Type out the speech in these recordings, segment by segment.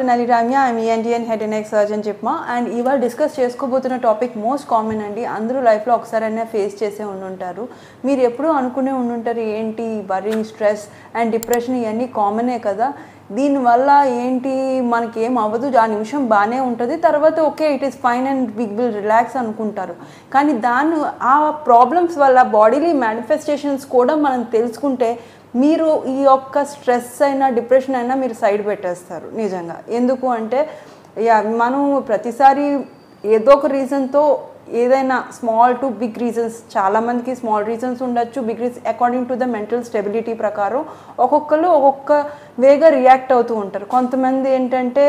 Nali Ramya, I'm ENT and head and neck surgeon Chipma, and ఇవాళ discuss చేసుకోబోతున్న topic most common అండి. అందరూ లైఫ్లో ఒకసారైనా ఫేస్ చేసే ఉండుంటారు. మీరు ఎప్పుడూ అనుకునే ఉండుంటారు ఏంటి వరీ, స్ట్రెస్ అండ్ డిప్రెషన్ ఇవన్నీ కామనే కదా, దీనివల్ల ఏంటి మనకి ఏం అవ్వదు, ఆ నిమిషం బాగానే ఉంటుంది, తర్వాత okay it is fine and we will relax అనుకుంటారు. కానీ ఆ ప్రాబ్లమ్స్ వల్ల బాడీలీ మేనిఫెస్టేషన్స్ కూడా మనం తెలుసుకుంటే మీరు ఈ యొక్క స్ట్రెస్ అయినా డిప్రెషన్ అయినా మీరు సైడ్ పెట్టేస్తారు నిజంగా. ఎందుకు అంటే మనం ప్రతిసారి ఏదో ఒక రీజన్తో ఏదైనా స్మాల్ టు బిగ్ రీజన్స్, చాలామందికి స్మాల్ రీజన్స్ ఉండొచ్చు, big reasons according to the mental stability ప్రకారం ఒక్కొక్కరు ఒక్కొక్క వేగా రియాక్ట్ అవుతూ ఉంటారు. కొంతమంది ఏంటంటే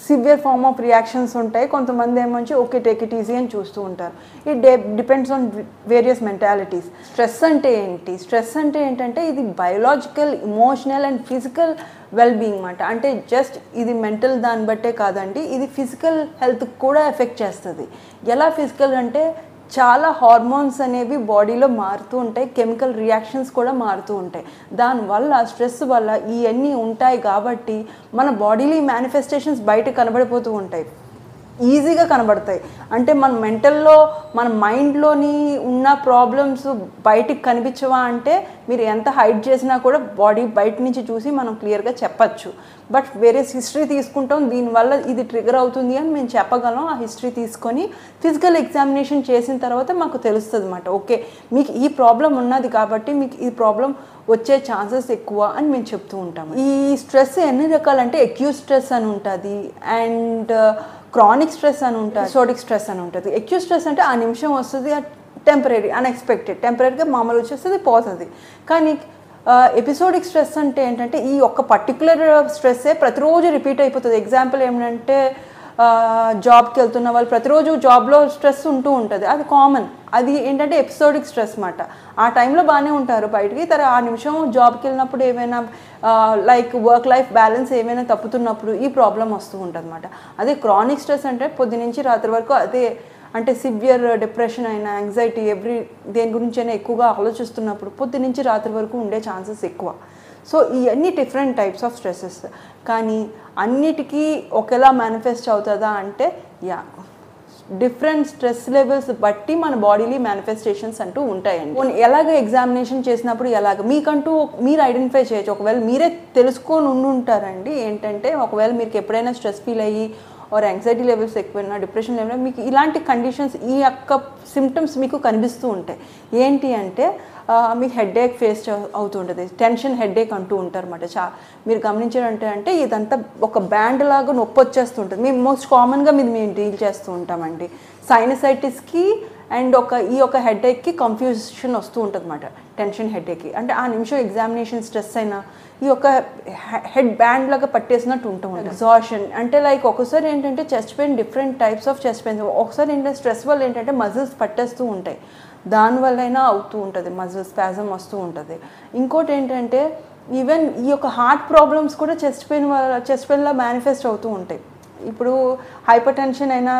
సివియర్ ఫార్మ్ ఆఫ్ రియాక్షన్స్ ఉంటాయి, కొంతమంది ఏమొచ్చి ఓకే టేక్ ఇట్ ఈజీ అని చూస్తూ ఉంటారు. It depends on various mentalities. Stress అంటే ఏంటి? స్ట్రెస్ అంటే ఏంటంటే ఇది biological, emotional and physical wellbeing మాట. అంటే జస్ట్ ఇది మెంటల్ దాన్ని బట్టే కాదండి, ఇది ఫిజికల్ హెల్త్కి కూడా ఎఫెక్ట్ చేస్తుంది. ఎలా ఫిజికల్ అంటే చాలా హార్మోన్స్ అనేవి బాడీలో మారుతూ ఉంటాయి, కెమికల్ రియాక్షన్స్ కూడా మారుతూ ఉంటాయి. దానివల్ల స్ట్రెస్ వల్ల ఇవన్నీ ఉంటాయి కాబట్టి మన బాడీలో మేనిఫెస్టేషన్స్ బయట కనబడిపోతూ ఉంటాయి, ఈజీగా కనబడతాయి. అంటే మన మెంటల్లో మన మైండ్లోని ఉన్న ప్రాబ్లమ్స్ బయటికి కనిపించవా అంటే మీరు ఎంత హైడ్ చేసినా కూడా బాడీ బయట నుంచి చూసి మనం క్లియర్గా చెప్పచ్చు. బట్ వేరే హిస్టరీ తీసుకుంటాం, దీనివల్ల ఇది ట్రిగర్ అవుతుంది అని మేము చెప్పగలం. ఆ హిస్టరీ తీసుకొని ఫిజికల్ ఎగ్జామినేషన్ చేసిన తర్వాత మాకు తెలుస్తుంది అన్నమాట. ఓకే మీకు ఈ ప్రాబ్లం ఉన్నది కాబట్టి మీకు ఈ ప్రాబ్లం వచ్చే ఛాన్సెస్ ఎక్కువ అని మేము చెప్తూ ఉంటాము. ఈ స్ట్రెస్ ఎన్ని రకాలంటే అక్యూట్ స్ట్రెస్ అని ఉంటుంది అండ్ క్రానిక్ స్ట్రెస్ అని ఉంటుంది, ఎపిసోడిక్ స్ట్రెస్ అని ఉంటుంది. అక్యూట్ స్ట్రెస్ అంటే ఆ నిమిషం వస్తుంది, టెంపరీ, అన్ఎక్స్పెక్టెడ్, టెంపరీగా మామూలు వచ్చేస్తుంది, పోతుంది. కానీ ఎపిసోడిక్ స్ట్రెస్ అంటే ఏంటంటే ఈ ఒక్క పర్టికులర్ స్ట్రెస్సే ప్రతిరోజు రిపీట్ అయిపోతుంది. ఎగ్జాంపుల్ ఏమంటే జాబ్కి వెళ్తున్న వాళ్ళు ప్రతిరోజు జాబ్లో స్ట్రెస్ ఉంటూ ఉంటుంది, అది కామన్. అది ఏంటంటే ఎపిసోడిక్ స్ట్రెస్ మాట. ఆ టైంలో బాగానే ఉంటారు బయటికి, ఆ నిమిషం జాబ్కి వెళ్ళినప్పుడు ఏమైనా లైక్ వర్క్ లైఫ్ బ్యాలెన్స్ ఏమైనా తప్పుతున్నప్పుడు ఈ ప్రాబ్లం వస్తూ ఉంటుంది అన్నమాట. అదే క్రానిక్ స్ట్రెస్ అంటే పొద్దు నుంచి రాత్రి వరకు అదే, అంటే సివియర్ డిప్రెషన్ అయినా యాంగ్జైటీ దేని గురించి అయినా ఎక్కువగా ఆలోచిస్తున్నప్పుడు పొద్దు నుంచి రాత్రి వరకు ఉండే ఛాన్సెస్ ఎక్కువ. సో ఇవన్నీ డిఫరెంట్ టైప్స్ ఆఫ్ స్ట్రెస్సెస్. కానీ అన్నిటికీ ఒకేలా మేనిఫెస్ట్ అవుతుందా అంటే డిఫరెంట్ స్ట్రెస్ లెవెల్స్ బట్టి మన బాడీలో మేనిఫెస్టేషన్స్ అంటూ ఉంటాయండి. ఎలాగ ఎగ్జామినేషన్ చేసినప్పుడు మీకంటూ మీరు ఐడెంటిఫై చేయొచ్చు. ఒకవేళ మీరే తెలుసుకొని ఉంటారండి ఏంటంటే ఒకవేళ మీకు ఎప్పుడైనా స్ట్రెస్ ఫీల్ అయ్యి ఆర్ యాంగ్జైటీ లెవెల్స్ ఎక్కువైనా, డిప్రెషన్ లెవెల్, మీకు ఇలాంటి కండిషన్స్ ఈ యొక్క సిమ్టమ్స్ మీకు కనిపిస్తూ ఉంటాయి. ఏంటి అంటే మీకు హెడ్ఏక్ ఫేస్ అవుతూ ఉంటుంది, టెన్షన్ హెడ్ఏక్ అంటూ ఉంటారు అన్నమాట. మీరు గమనించారంటే ఇదంతా ఒక బ్యాండ్ లాగా నొప్పి వచ్చేస్తుంటుంది. మేము మోస్ట్ కామన్గా మేము డీల్ చేస్తూ ఉంటామండి. సైనసైటిస్కి అండ్ ఈ యొక్క హెడ్ఏక్కి కన్ఫ్యూషన్ వస్తూ ఉంటుంది అన్నమాట, టెన్షన్ హెడ్ఏక్కి. అంటే ఆ నిమిషం ఎగ్జామినేషన్ స్ట్రెస్ అయినా ఈ యొక్క హెడ్ బ్యాండ్ లాగా పట్టేసినట్టు ఉంటాం. ఎగ్జాషన్ అంటే లైక్ ఒకసారి ఏంటంటే chest pain, different types of chest pains. ఒకసారి ఏంటంటే స్ట్రెస్ వల్ల ఏంటంటే మజిల్స్ పట్టేస్తూ ఉంటాయి, దానివల్ల అయినా అవుతూ ఉంటుంది, మజిల్ స్పాజమ్ వస్తూ ఉంటుంది. ఇంకోటి ఏంటంటే ఈవెన్ ఈ యొక్క హార్ట్ ప్రాబ్లమ్స్ కూడా చెస్ట్ పెయిన్లో మేనిఫెస్ట్ అవుతూ ఉంటాయి. ఇప్పుడు హైపర్ టెన్షన్ అయినా,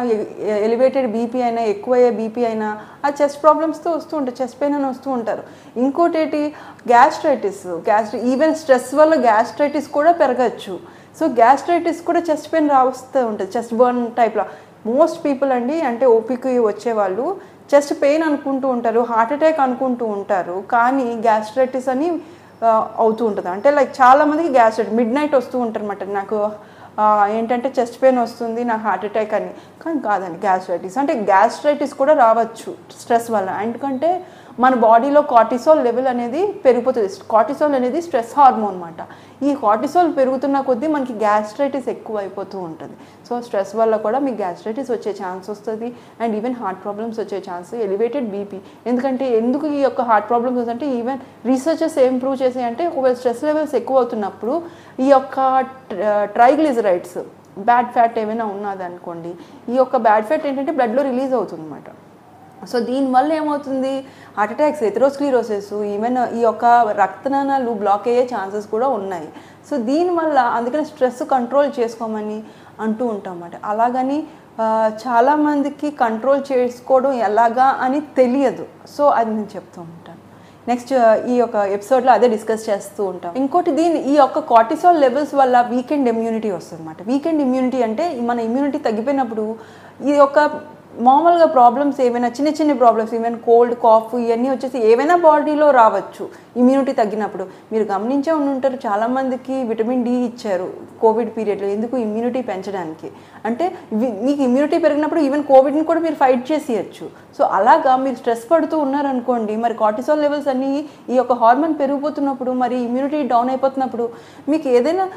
ఎలివేటెడ్ బీపీ అయినా, ఎక్కువయ్యే బీపీ అయినా ఆ చెస్ట్ ప్రాబ్లమ్స్తో వస్తూ ఉంటాయి, చెస్ట్ పెయిన్ అని వస్తూ ఉంటారు. ఇంకోటి ఏంటి గ్యాస్ట్రైటిస్, ఈవెన్ స్ట్రెస్ వల్ల గ్యాస్ట్రైటిస్ కూడా పెరగచ్చు. సో గ్యాస్ట్రైటిస్ కూడా చెస్ట్ పెయిన్ వస్తూ ఉంటుంది, చెస్ట్ బర్న్ టైప్లో. మోస్ట్ పీపుల్ అండి అంటే ఓపీకి వచ్చేవాళ్ళు చెస్ట్ పెయిన్ అనుకుంటూ ఉంటారు, హార్ట్ అటాక్ అనుకుంటూ ఉంటారు, కానీ గ్యాస్ట్రైటిస్ అని అవుతూ ఉంటుంది. అంటే లైక్ చాలామందికి గ్యాస్ట్రైటిస్ మిడ్ నైట్ వస్తూ ఉంటారు అన్నమాట, నాకు ఏంటంటే చెస్ట్ పెయిన్ వస్తుంది, నాకు హార్ట్ అటాక్ అని. కానీ కాదండి, గ్యాస్ట్రైటిస్. అంటే గ్యాస్ట్రైటిస్ కూడా రావచ్చు స్ట్రెస్ వల్ల. ఎందుకంటే మన బాడీలో కార్టిసోల్ లెవెల్ అనేది పెరిగిపోతుంది. కార్టిసోల్ అనేది స్ట్రెస్ హార్మోన్ అన్నమాట. ఈ కార్టిసోల్ పెరుగుతున్న కొద్దీ మనకి గ్యాస్ట్రైటిస్ ఎక్కువ అయిపోతూ ఉంటుంది. సో స్ట్రెస్ వల్ల కూడా మీకు గ్యాస్ట్రైటిస్ వచ్చే ఛాన్స్ వస్తుంది అండ్ ఈవెన్ హార్ట్ ప్రాబ్లమ్స్ వచ్చే ఛాన్స్, ఎలివేటెడ్ బీపీ. ఎందుకు ఈ యొక్క హార్ట్ ప్రాబ్లమ్స్ వస్తుంటే ఈవెన్ రీసెర్చర్స్ ఏం ప్రూవ్ చేసాయంటే ఒకవేళ స్ట్రెస్ లెవెల్స్ ఎక్కువ అవుతున్నప్పుడు ఈ యొక్క ట్రైగ్లిజరైడ్స్, బ్యాడ్ ఫ్యాట్ ఏమైనా ఉన్నది అనుకోండి, ఈ యొక్క బ్యాడ్ ఫ్యాట్ ఏంటంటే బ్లడ్లో రిలీజ్ అవుతుంది అన్నమాట. సో దీనివల్ల ఏమవుతుంది, హార్ట్ అటాక్స్, ఎథెరోస్క్లెరోసిస్, ఈవెన్ ఈ యొక్క రక్తనాళాలు బ్లాక్ అయ్యే ఛాన్సెస్ కూడా ఉన్నాయి. సో దీనివల్ల అందుకని స్ట్రెస్ కంట్రోల్ చేసుకోమని అంటూ ఉంటాం అన్నమాట. అలాగని చాలామందికి కంట్రోల్ చేసుకోవడం ఎలాగా అని తెలియదు. సో అది నేను చెప్తూ ఉంటాను. నెక్స్ట్ ఈ యొక్క ఎపిసోడ్లో అదే డిస్కస్ చేస్తూ ఉంటాం. ఇంకోటి ఈ యొక్క కార్టిసాల్ లెవెల్స్ వల్ల వీకెండ్ ఇమ్యూనిటీ వస్తుంది అన్నమాట. వీకెండ్ ఇమ్యూనిటీ అంటే మన ఇమ్యూనిటీ తగ్గిపోయినప్పుడు ఈ యొక్క మామూలుగా ప్రాబ్లమ్స్ ఏమైనా చిన్న చిన్న ప్రాబ్లమ్స్ ఈవెన్ కోల్డ్ కాఫ్ ఇవన్నీ వచ్చేసి ఏవైనా బాడీలో రావచ్చు ఇమ్యూనిటీ తగ్గినప్పుడు. మీరు గమనించే ఉంటారు చాలామందికి విటమిన్ డి ఇచ్చారు కోవిడ్ పీరియడ్లో, ఎందుకు ఇమ్యూనిటీ పెంచడానికి. అంటే మీకు ఇమ్యూనిటీ పెరిగినప్పుడు ఈవెన్ కోవిడ్ని కూడా మీరు ఫైట్ చేసేయచ్చు. సో అలాగా మీరు స్ట్రెస్ పడుతూ ఉన్నారనుకోండి, మరి కార్టిసాల్ లెవెల్స్ అన్నీ ఈ యొక్క హార్మోన్ పెరిగిపోతున్నప్పుడు మరి ఇమ్యూనిటీ డౌన్ అయిపోతున్నప్పుడు మీకు ఏదైనా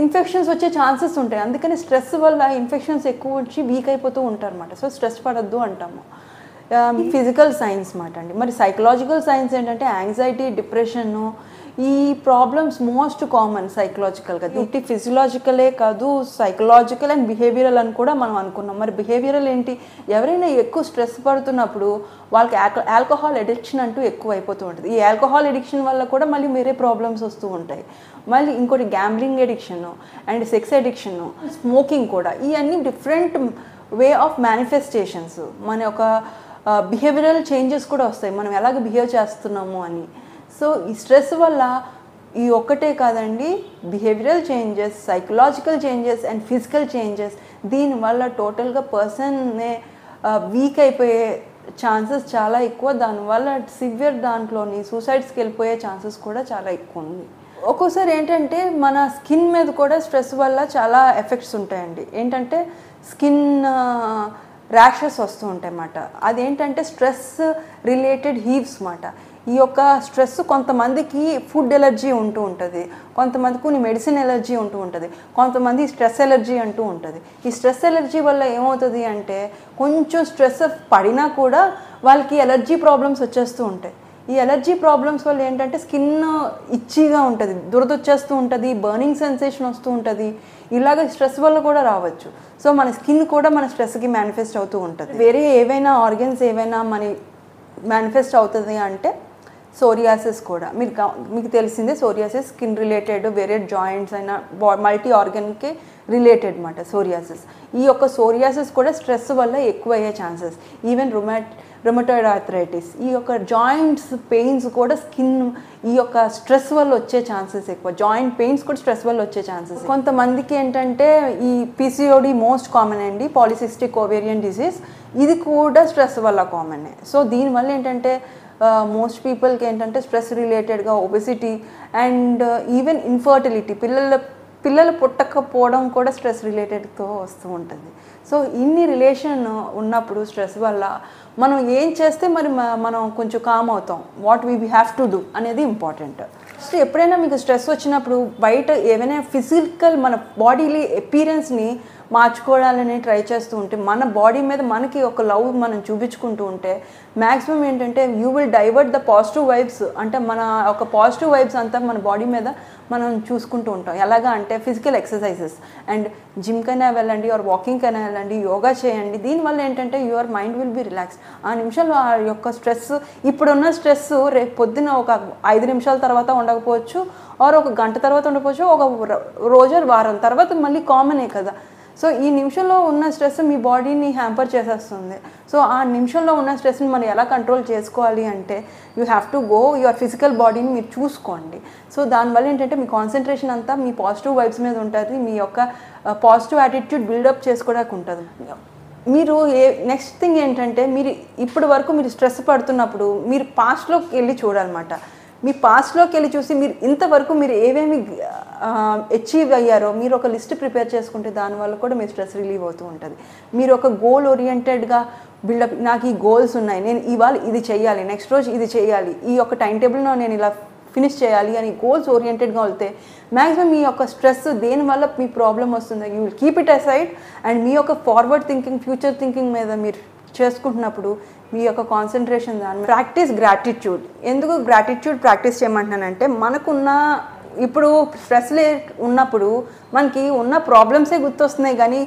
ఇన్ఫెక్షన్స్ వచ్చే ఛాన్సెస్ ఉంటాయి. అందుకని స్ట్రెస్ వల్ల ఇన్ఫెక్షన్స్ ఎక్కువ వచ్చి వీక్ అయిపోతూ ఉంటారు అన్నమాట. సో స్ట్రెస్ పడద్దు అంటాము. ఫిజికల్ సైన్స్ మాట అండి. మరి సైకలాజికల్ సైన్స్ ఏంటంటే యాంగ్జైటీ, డిప్రెషను, ఈ ప్రాబ్లమ్స్ మోస్ట్ కామన్ సైకలాజికల్గా. ఇట్టి ఫిజియలాజికలే కాదు, సైకలాజికల్ అండ్ బిహేవియరల్ అని కూడా మనం అనుకున్నాం. మరి బిహేవియరల్ ఏంటి? ఎవరైనా ఎక్కువ స్ట్రెస్ పడుతున్నప్పుడు వాళ్ళకి ఆల్కహాల్ అడిక్షన్ అంటూ ఎక్కువ అయిపోతూ ఉంటుంది. ఈ ఆల్కహాల్ అడిక్షన్ వల్ల కూడా మళ్ళీ వేరే ప్రాబ్లమ్స్ వస్తూ ఉంటాయి. మళ్ళీ ఇంకోటి gambling addiction and sex addiction, smoking కూడా. ఇవన్నీ డిఫరెంట్ వే ఆఫ్ మేనిఫెస్టేషన్స్. మన యొక్క బిహేవియరల్ చేంజెస్ కూడా వస్తాయి, మనం ఎలాగ బిహేవ్ చేస్తున్నాము అని. సో ఈ స్ట్రెస్ వల్ల ఈ ఒక్కటే కాదండి, behavioural changes, psychological changes and physical changes, దీనివల్ల టోటల్గా పర్సన్నే వీక్ అయిపోయే ఛాన్సెస్ చాలా ఎక్కువ. దానివల్ల సివియర్ దాంట్లోని సూసైడ్స్కి వెళ్ళిపోయే ఛాన్సెస్ కూడా చాలా ఎక్కువ ఉంది. ఒక్కోసారి ఏంటంటే మన స్కిన్ మీద కూడా స్ట్రెస్ వల్ల చాలా ఎఫెక్ట్స్ ఉంటాయండి. ఏంటంటే స్కిన్ ర్యాషెస్ వస్తూ ఉంటాయి అన్నమాట. అదేంటంటే స్ట్రెస్ రిలేటెడ్ హీవ్స్ అన్నమాట. ఈ యొక్క స్ట్రెస్ కొంతమందికి ఫుడ్ ఎలర్జీ ఉంటూ ఉంటుంది, కొంతమందికి మెడిసిన్ ఎలర్జీ ఉంటూ ఉంటుంది, కొంతమంది స్ట్రెస్ ఎలర్జీ అంటూ ఉంటుంది. ఈ స్ట్రెస్ ఎలర్జీ వల్ల ఏమవుతుంది అంటే కొంచెం స్ట్రెస్ పడినా కూడా వాళ్ళకి ఎలర్జీ ప్రాబ్లమ్స్ వచ్చేస్తూ ఉంటాయి. ఈ ఎలర్జీ ప్రాబ్లమ్స్ వల్ల ఏంటంటే స్కిన్ ఇచ్చిగా ఉంటుంది, దురద వచ్చేస్తూ ఉంటుంది, బర్నింగ్ సెన్సేషన్ వస్తూ ఉంటుంది. ఇలాగ స్ట్రెస్ వల్ల కూడా రావచ్చు. సో మన స్కిన్ కూడా మన స్ట్రెస్కి మేనిఫెస్ట్ అవుతూ ఉంటుంది. వేరే ఏవైనా ఆర్గన్స్ ఏవైనా మన మేనిఫెస్ట్ అవుతుంది అంటే సోరియాసిస్ కూడా. మీకు తెలిసిందే సోరియాసిస్ స్కిన్ రిలేటెడ్, వేరే జాయింట్స్ అయినా మల్టీ ఆర్గన్కి రిలేటెడ్ అన్నమాట సోరియాసిస్. ఈ యొక్క సోరియాసిస్ కూడా స్ట్రెస్ వల్ల ఎక్కువ అయ్యే ఛాన్సెస్. ఈవెన్ రుమటాయిడ్ ఆర్థరైటిస్, ఈ యొక్క జాయింట్స్ పెయిన్స్ కూడా స్కిన్ ఈ యొక్క స్ట్రెస్ వల్ల వచ్చే ఛాన్సెస్ ఎక్కువ. జాయింట్ పెయిన్స్ కూడా స్ట్రెస్ వల్ల వచ్చే ఛాన్సెస్. కొంతమందికి ఏంటంటే ఈ పీసీఓడి మోస్ట్ కామన్ అండి, పాలిసిస్టిక్ ఓవేరియన్ డిసీజ్. ఇది కూడా స్ట్రెస్ వల్ల కామనే. సో దీనివల్ల ఏంటంటే మోస్ట్ పీపుల్కి ఏంటంటే స్ట్రెస్ రిలేటెడ్గా ఒబెసిటీ అండ్ ఈవెన్ ఇన్ఫర్టిలిటీ, పిల్లలు పుట్టకపోవడం కూడా స్ట్రెస్ రిలేటెడ్తో వస్తూ ఉంటుంది. సో ఇన్ని రిలేషన్ ఉన్నప్పుడు స్ట్రెస్ వల్ల మనం ఏం చేస్తే మరి మనం కొంచెం కామ్ అవుతాం, what we have to do అనేది ఇంపార్టెంట్. సో ఎప్పుడైనా మీకు స్ట్రెస్ వచ్చినప్పుడు బయట ఏమైనా ఫిజికల్ మన బాడీలీ అపీరెన్స్ని మార్చుకోవాలని ట్రై చేస్తూ ఉంటే, మన బాడీ మీద మనకి ఒక లవ్ మనం చూపించుకుంటూ ఉంటే మ్యాక్సిమం ఏంటంటే you will divert the positive vibes. అంటే మన ఒక పాజిటివ్ వైబ్స్ అంతా మన బాడీ మీద మనం చూసుకుంటూ ఉంటాం. ఎలాగా అంటే ఫిజికల్ ఎక్సర్సైజెస్ అండ్ జిమ్కైనా వెళ్ళండి, ఆర్ వాకింగ్కైనా వెళ్ళండి, యోగా చేయండి. దీనివల్ల ఏంటంటే your mind will be relax. ఆ నిమిషంలో ఆ యొక్క స్ట్రెస్, ఇప్పుడున్న స్ట్రెస్ రేపు పొద్దున ఒక 5 నిమిషాల తర్వాత ఉండకపోవచ్చు, ఆర్ ఒక గంట తర్వాత ఉండకపోవచ్చు, ఒక రోజు వారం తర్వాత మళ్ళీ కామనే కదా. సో ఈ నిమిషంలో ఉన్న స్ట్రెస్ మీ బాడీని హ్యాంపర్ చేసేస్తుంది. సో ఆ నిమిషంలో ఉన్న స్ట్రెస్ని మనం ఎలా కంట్రోల్ చేసుకోవాలి అంటే you have to go your physical బాడీని మీరు చూసుకోండి. సో దానివల్ల ఏంటంటే మీ కాన్సన్ట్రేషన్ అంతా మీ పాజిటివ్ వైబ్స్ మీద ఉంటుంది, మీ యొక్క పాజిటివ్ యాటిట్యూడ్ బిల్డప్ చేసుకోవడానికి ఉంటుంది. మీరు నెక్స్ట్ థింగ్ ఏంటంటే మీరు ఇప్పటి వరకు మీరు స్ట్రెస్ పడుతున్నప్పుడు మీరు పాస్ట్లోకి వెళ్ళి చూడాలన్నమాట. మీ పాస్ట్లోకి వెళ్ళి చూసి మీరు ఇంతవరకు మీరు ఏమేమి అచీవ్ అయ్యారో మీరు ఒక లిస్ట్ ప్రిపేర్ చేసుకుంటే దానివల్ల కూడా మీ స్ట్రెస్ రిలీవ్ అవుతూ ఉంటుంది. మీరు ఒక గోల్ ఓరియంటెడ్గా బిల్డప్, నాకు ఈ గోల్స్ ఉన్నాయి, నేను ఇవాళ ఇది చేయాలి, నెక్స్ట్ రోజు ఇది చేయాలి, ఈ యొక్క టైం టేబుల్లో నేను ఇలా ఫినిష్ చేయాలి అని గోల్స్ ఓరియంటెడ్గా వెళ్తే మ్యాక్సిమం మీ యొక్క స్ట్రెస్ దేనివల్ల మీ ప్రాబ్లం వస్తుందో you will keep it aside. And మీ యొక్క ఫార్వర్డ్ థింకింగ్, ఫ్యూచర్ థింకింగ్ మీద మీరు చేసుకుంటున్నప్పుడు మీ యొక్క కాన్సన్ట్రేషన్ దాని ప్రాక్టీస్ గ్రాటిట్యూడ్. ఎందుకు గ్రాటిట్యూడ్ ప్రాక్టీస్ చేయమంటున్నానంటే మనకున్న ఇప్పుడు స్ట్రెస్ ఉన్నప్పుడు మనకి ఉన్న ప్రాబ్లమ్సే గుర్తొస్తున్నాయి కానీ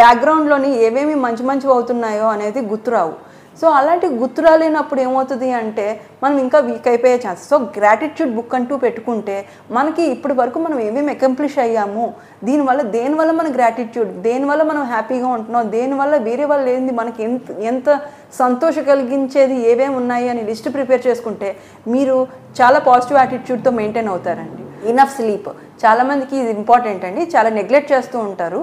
బ్యాక్గ్రౌండ్లోని ఏవేమి మంచి మంచివి అవుతున్నాయో అనేది గుర్తురావు. సో అలాంటి గుర్తు రాలేనప్పుడు ఏమవుతుంది అంటే మనం ఇంకా వీక్ అయిపోయే ఛాన్స్. సో గ్రాటిట్యూడ్ బుక్ అంటూ పెట్టుకుంటే మనకి ఇప్పటి వరకు మనం ఏమేమి అకంప్లిష్ అయ్యాము, దేనివల్ల మన గ్రాటిట్యూడ్, దేనివల్ల మనం హ్యాపీగా ఉంటున్నాం, దేనివల్ల వేరే వాళ్ళు ఏంది మనకి ఎంత సంతోషం కలిగించేది ఏమేమి ఉన్నాయి అని లిస్ట్ ప్రిపేర్ చేసుకుంటే మీరు చాలా పాజిటివ్ యాటిట్యూడ్తో మెయింటైన్ అవుతారండి. ఇనఫ్ స్లీప్ చాలామందికి ఇది ఇంపార్టెంట్ అండి, చాలా నెగ్లెక్ట్ చేస్తూ ఉంటారు.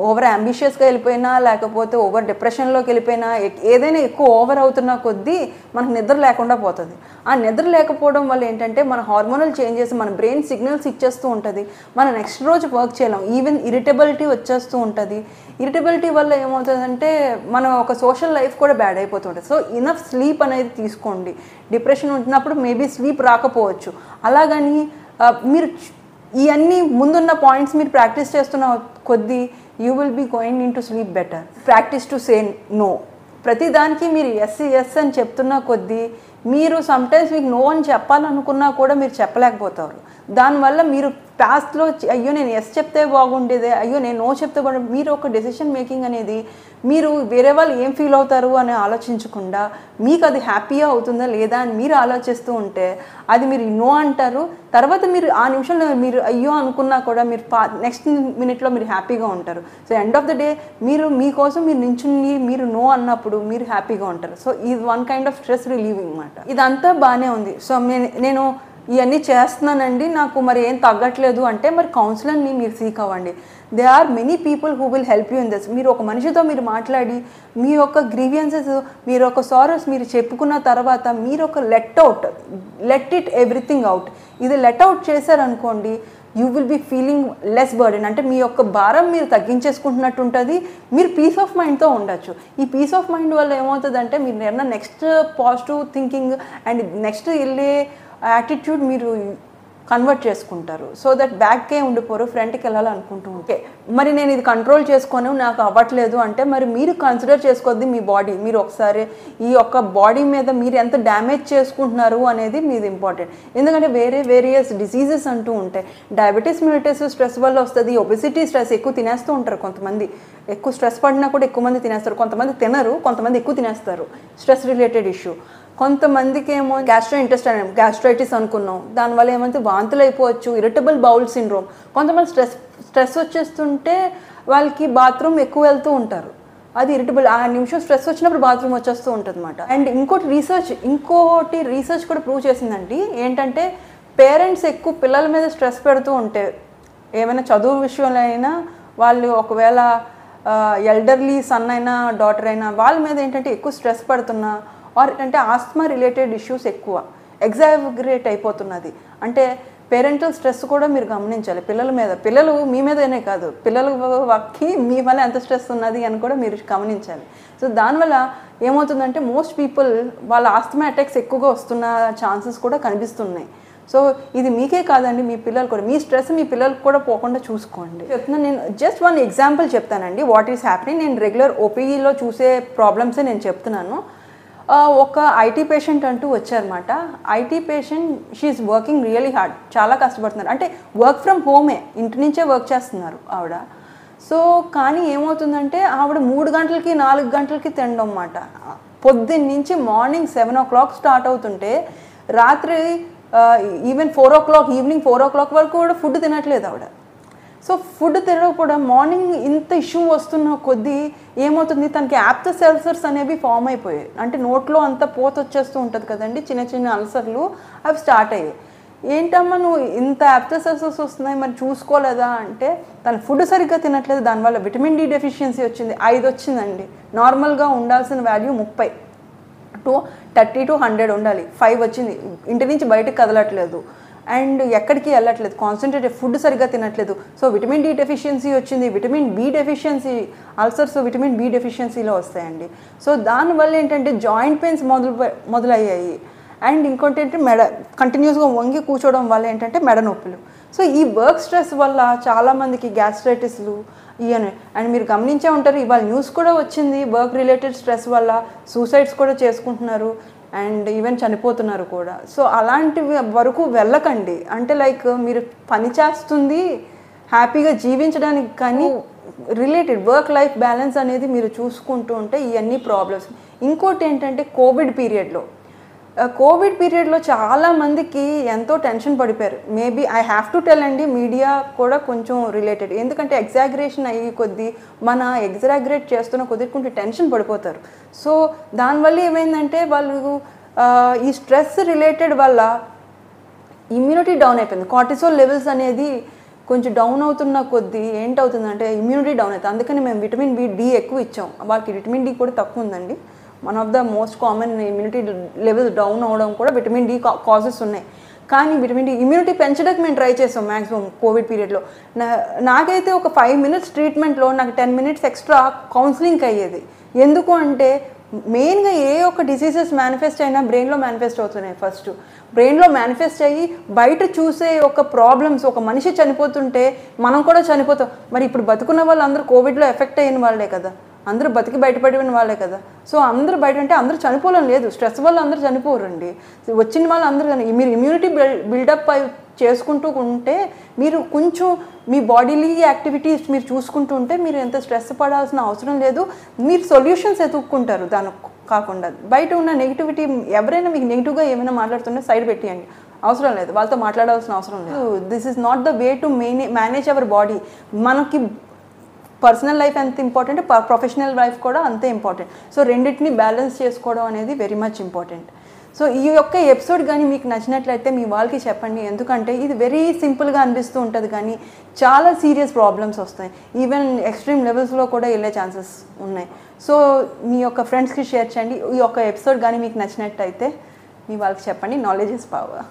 ఓవర్ అంబిషియస్గా వెళ్ళిపోయినా లేకపోతే ఓవర్ డిప్రెషన్లోకి వెళ్ళిపోయినా ఏదైనా ఎక్కువ ఓవర్ అవుతున్న కొద్దీ మనకు నిద్ర లేకుండా పోతుంది. ఆ నిద్ర లేకపోవడం వల్ల ఏంటంటే మన హార్మోనల్ చేంజెస్, మన బ్రెయిన్ సిగ్నల్స్ ఇచ్చేస్తూ ఉంటుంది, మన నెక్స్ట్ రోజు వర్క్ చేయలేం, ఈవెన్ ఇరిటబిలిటీ వచ్చేస్తూ ఉంటుంది. ఇరిటబిలిటీ వల్ల ఏమవుతుందంటే మన ఒక సోషల్ లైఫ్ కూడా బ్యాడ్ అయిపోతుంటుంది. సో ఇనఫ్ స్లీప్ అనేది తీసుకోండి. డిప్రెషన్ ఉంటున్నప్పుడు మేబీ స్లీప్ రాకపోవచ్చు, అలాగని మీరు ఇవన్నీ ముందున్న పాయింట్స్ మీరు ప్రాక్టీస్ చేస్తున్న కొద్దీ you will be going into sleep better. Practice to say no. ప్రతిదానికి మీరు ఎస్ అని చెప్తున్న కొద్దీ మీరు సమ్టైమ్స్ మీకు నో అని చెప్పాలనుకున్నా కూడా మీరు చెప్పలేకపోతారు. దానివల్ల మీరు పాస్ట్లో అయ్యో నేను ఎస్ చెప్తే బాగుండేదే, అయ్యో నేను నో చెప్తే బాగుండేది, మీరు ఒక డెసిషన్ మేకింగ్ అనేది మీరు వేరే వాళ్ళు ఏం ఫీల్ అవుతారు అని ఆలోచించకుండా మీకు అది హ్యాపీగా అవుతుందా లేదా అని మీరు ఆలోచిస్తూ ఉంటే అది మీరు నో అంటారు. తర్వాత మీరు ఆ నిమిషంలో మీరు అయ్యో అనుకున్నా కూడా మీరు నెక్స్ట్ మినిట్లో మీరు హ్యాపీగా ఉంటారు. So end of the day మీరు మీకోసం మీరు నించుని మీరు నో అన్నప్పుడు మీరు హ్యాపీగా ఉంటారు. సో ఇది one kind of stress relieving అన్నమాట. ఇదంతా బాగానే ఉంది. సో నేను ఇవన్నీ చేస్తున్నానండి, నాకు మరి ఏం తగ్గట్లేదు అంటే మరి కౌన్సిలర్ని మీరు సీక్ అవ్వండి. They are many people who will help you in this. మీరు ఒక మనిషితో మీరు మాట్లాడి మీ యొక్క గ్రీవియన్సెస్, మీరు ఒక సారోస్ మీరు చెప్పుకున్న తర్వాత మీరు ఒక లెట్ ఇట్ ఎవ్రీథింగ్ అవుట్. ఇది లెట్ అవుట్ చేశారనుకోండి, you will be feeling less burden. అంటే మీ యొక్క భారం మీరు తగ్గించేసుకుంటున్నట్టు ఉంటుంది, మీరు పీస్ ఆఫ్ మైండ్తో ఉండొచ్చు. ఈ పీస్ ఆఫ్ మైండ్ వల్ల ఏమవుతుందంటే మీరు ఏమన్నా next positive thinking and next వెళ్ళే యాటిట్యూడ్ మీరు కన్వర్ట్ చేసుకుంటారు. సో దట్ బ్యాక్కే ఉండిపోరు, ఫ్రంట్కి వెళ్ళాలనుకుంటూ ఉంటే. మరి నేను ఇది కంట్రోల్ చేసుకొని నాకు అవ్వట్లేదు అంటే మరి మీరు కన్సిడర్ చేసుకోవద్దు మీ బాడీ. మీరు ఒకసారి ఈ యొక్క బాడీ మీద మీరు ఎంత డ్యామేజ్ చేసుకుంటున్నారు అనేది మీది ఇంపార్టెంట్. ఎందుకంటే వేరియస్ డిసీజెస్ అంటూ ఉంటాయి. డయాబెటీస్ మిలిటస్ స్ట్రెస్ వల్ల వస్తుంది. ఒబెసిటీ స్ట్రెస్, ఎక్కువ తినేస్తూ ఉంటారు కొంతమంది. ఎక్కువ స్ట్రెస్ పడినా కూడా ఎక్కువ మంది తినేస్తారు. కొంతమంది తినరు, కొంతమంది ఎక్కువ తినేస్తారు. Stress related issue. కొంతమందికి ఏమో గ్యాస్ట్రైటిస్ అనుకున్నాం, దానివల్ల ఏమంటే వాంతులు అయిపోవచ్చు, ఇరిటబుల్ బౌల్ సిండ్రోమ్. కొంతమంది స్ట్రెస్ వచ్చేస్తుంటే వాళ్ళకి బాత్రూమ్ ఎక్కువ వెళ్తూ ఉంటారు, అది ఇరిటబుల్. ఆ నిమిషం స్ట్రెస్ వచ్చినప్పుడు బాత్రూమ్ వచ్చేస్తూ ఉంటుంది అన్నమాట. అండ్ ఇంకోటి రీసెర్చ్ కూడా ప్రూవ్ చేసిందండి. ఏంటంటే పేరెంట్స్ ఎక్కువ పిల్లల మీద స్ట్రెస్ పెడుతూ ఉంటే, ఏమైనా చదువు విషయంలో అయినా వాళ్ళు ఒకవేళ ఎల్డర్లీ సన్ అయినా డాటర్ అయినా వాళ్ళ మీద ఏంటంటే ఎక్కువ స్ట్రెస్ పడుతున్నా, ఆర్ అంటే ఆస్మా రిలేటెడ్ ఇష్యూస్ ఎక్కువ ఎగ్జాగరేట్ అయిపోతున్నది. అంటే పేరెంటల్ స్ట్రెస్ కూడా మీరు గమనించాలి పిల్లల మీద. పిల్లలు మీ మీదనే కాదు, పిల్లలకి మీ వల్ల ఎంత స్ట్రెస్ ఉన్నది అని కూడా మీరు గమనించాలి. సో దానివల్ల ఏమవుతుందంటే మోస్ట్ పీపుల్ వాళ్ళ ఆస్మా అటాక్స్ ఎక్కువగా వస్తున్న ఛాన్సెస్ కూడా కనిపిస్తున్నాయి. సో ఇది మీకే కాదండి, మీ పిల్లలు కూడా, మీ స్ట్రెస్ మీ పిల్లలకు కూడా పోకుండా చూసుకోండి. చెప్తున్నాను, నేను జస్ట్ వన్ ఎగ్జాంపుల్ చెప్తానండి వాట్ ఈస్ హ్యాపెనింగ్. నేను రెగ్యులర్ ఓపీఈలో చూసే ప్రాబ్లమ్సే నేను చెప్తున్నాను. ఒక ఐటీ పేషెంట్ అంటూ వచ్చారన్నమాట. IT patient, she is working really hard, చాలా కష్టపడుతున్నారు. అంటే వర్క్ ఫ్రమ్ హోమే, ఇంటి నుంచే వర్క్ చేస్తున్నారు ఆవిడ. సో కానీ ఏమవుతుందంటే ఆవిడ 3 గంటలకి 4 గంటలకి తినడం అన్నమాట. పొద్దున్న నుంచి మార్నింగ్ 7 o'clock స్టార్ట్ అవుతుంటే రాత్రి ఈవెన్ 4 o'clock, ఈవినింగ్ 4 o'clock వరకు కూడా ఫుడ్ తినట్లేదు ఆవిడ. సో ఫుడ్ తినకపోవడం, మార్నింగ్ ఇంత ఇష్యూ వస్తున్న కొద్దీ ఏమవుతుంది, తనకి యాప్తస్ అల్సర్స్ అనేవి ఫామ్ అయిపోయాయి. అంటే నోట్లో అంతా పోత వచ్చేస్తూ ఉంటుంది కదండి, చిన్న చిన్న అల్సర్లు అవి స్టార్ట్ అయ్యాయి. ఏంటమ్మా నువ్వు ఇంత యాప్తస్ అల్సర్స్ వస్తున్నాయి మరి చూసుకోలేదా అంటే, తన ఫుడ్ సరిగ్గా తినట్లేదు, దానివల్ల విటమిన్ డి డెఫిషియన్సీ వచ్చింది. 5 వచ్చిందండి. నార్మల్గా ఉండాల్సిన వాల్యూ 30 to 30 to 100 ఉండాలి, 5 వచ్చింది. ఇంటి నుంచి బయటకు కదలట్లేదు అండ్ ఎక్కడికి వెళ్ళట్లేదు, కాన్సన్ట్రేటెడ్ ఫుడ్ సరిగ్గా తినట్లేదు. సో విటమిన్ డి డెఫిషియన్సీ వచ్చింది. Vitamin B deficiency, ulcers vitamin B డెఫిషియన్సీలో వస్తాయండి. సో దానివల్ల ఏంటంటే జాయింట్ పెయిన్స్ మొదలయ్యాయి. అండ్ ఇంకోటి ఏంటంటే కంటిన్యూస్గా వంగి కూర్చోవడం వల్ల ఏంటంటే మెడ నొప్పులు. సో ఈ వర్క్ స్ట్రెస్ వల్ల చాలామందికి గ్యాస్ట్రైటిస్లు ఇవన్నీ. అండ్ మీరు గమనించే ఉంటారు, ఇవాళ న్యూస్ కూడా వచ్చింది, వర్క్ రిలేటెడ్ స్ట్రెస్ వల్ల సూసైడ్స్ కూడా చేసుకుంటున్నారు అండ్ ఈవెన్ చనిపోతున్నారు కూడా. సో అలాంటివి వరకు వెళ్ళకండి. అంటే లైక్ మీరు పని చేస్తుంది హ్యాపీగా జీవించడానికి, కానీ రిలేటెడ్ వర్క్ లైఫ్ బ్యాలెన్స్ అనేది మీరు చూసుకుంటూ ఉంటే ఇవన్నీ ప్రాబ్లమ్స్. ఇంకోటి ఏంటంటే కోవిడ్ పీరియడ్లో చాలామందికి ఎంతో టెన్షన్ పడిపోయారు. Maybe I have to tell అండి, మీడియా కూడా కొంచెం రిలేటెడ్. ఎందుకంటే ఎగ్జాగరేషన్ అయ్యి కొద్దీ ఎగ్జాగరేట్ చేస్తున్న కొద్ది కొంచెం టెన్షన్ పడిపోతారు. సో దానివల్ల ఏమైందంటే వాళ్ళు ఈ స్ట్రెస్ రిలేటెడ్ వల్ల ఇమ్యూనిటీ డౌన్ అయిపోయింది. కార్టిసోల్ లెవెల్స్ అనేది కొంచెం డౌన్ అవుతున్న కొద్దీ ఏంటవుతుందంటే ఇమ్యూనిటీ డౌన్ అవుతుంది. అందుకని మేము విటమిన్ డి ఎక్కువ ఇచ్చాం. వాళ్ళకి విటమిన్ డి కూడా తక్కువ ఉందండి. One of the most common immunity levels down అవడం కూడా విటమిన్ డి కాజెస్ ఉన్నాయి. కానీ విటమిన్ డి ఇమ్యూనిటీ పెంచడానికి మేము ట్రై చేసాం మ్యాక్సిమం కోవిడ్ పీరియడ్లో. నాకైతే ఒక 5 minutes ట్రీట్మెంట్లో నాకు 10 minutes ఎక్స్ట్రా కౌన్సిలింగ్ అయ్యేది. ఎందుకు అంటే మెయిన్గా ఏ ఒక్క డిసీజెస్ మేనిఫెస్ట్ అయినా బ్రెయిన్లో మేనిఫెస్ట్ అవుతున్నాయి. ఫస్ట్ బ్రెయిన్లో మేనిఫెస్ట్ అయ్యి బయట చూసే ఒక ప్రాబ్లమ్స్, ఒక మనిషి చనిపోతుంటే మనం కూడా చనిపోతాం. మరి ఇప్పుడు బతుకున్న వాళ్ళు అందరూ కోవిడ్లో ఎఫెక్ట్ అయిన వాళ్ళే కదా, అందరూ బతికి బయటపడిన వాళ్ళే కదా. సో అందరూ బయట అంటే అందరూ చనిపోవడం లేదు, స్ట్రెస్ వల్ల అందరూ చనిపోరండి. వచ్చిన వాళ్ళు అందరూ మీరు ఇమ్యూనిటీ బిల్డప్ చేసుకుంటూ ఉంటే మీరు కొంచెం మీ బాడీలీ యాక్టివిటీస్ మీరు చూసుకుంటూ ఉంటే మీరు ఎంత స్ట్రెస్ పడాల్సిన అవసరం లేదు. మీరు సొల్యూషన్స్ ఎదుర్కొంటారు. దాని కాకుండా బయట ఉన్న నెగిటివిటీ, ఎవరైనా మీకు నెగిటివ్గా ఏమైనా మాట్లాడుతుంటే సైడ్ పెట్టేయండి, అవసరం లేదు, వాళ్ళతో మాట్లాడాల్సిన అవసరం లేదు. This is not the way to manage our body. మనకి పర్సనల్ లైఫ్ ఎంత ఇంపార్టెంట్, ప్రొఫెషనల్ లైఫ్ కూడా అంతే ఇంపార్టెంట్. సో రెండింటిని బ్యాలెన్స్ చేసుకోవడం అనేది వెరీ మచ్ ఇంపార్టెంట్. సో ఈ యొక్క ఎపిసోడ్ కానీ మీకు నచ్చినట్లయితే మీ వాళ్ళకి చెప్పండి. ఎందుకంటే ఇది వెరీ సింపుల్గా అనిపిస్తూ ఉంటుంది కానీ చాలా సీరియస్ ప్రాబ్లమ్స్ వస్తాయి. ఈవెన్ ఎక్స్ట్రీమ్ లెవెల్స్లో కూడా వెళ్ళే ఛాన్సెస్ ఉన్నాయి. సో మీ యొక్క ఫ్రెండ్స్కి షేర్ చేయండి. ఈ యొక్క ఎపిసోడ్ కానీ మీకు నచ్చినట్టయితే మీ వాళ్ళకి చెప్పండి. Knowledge is power.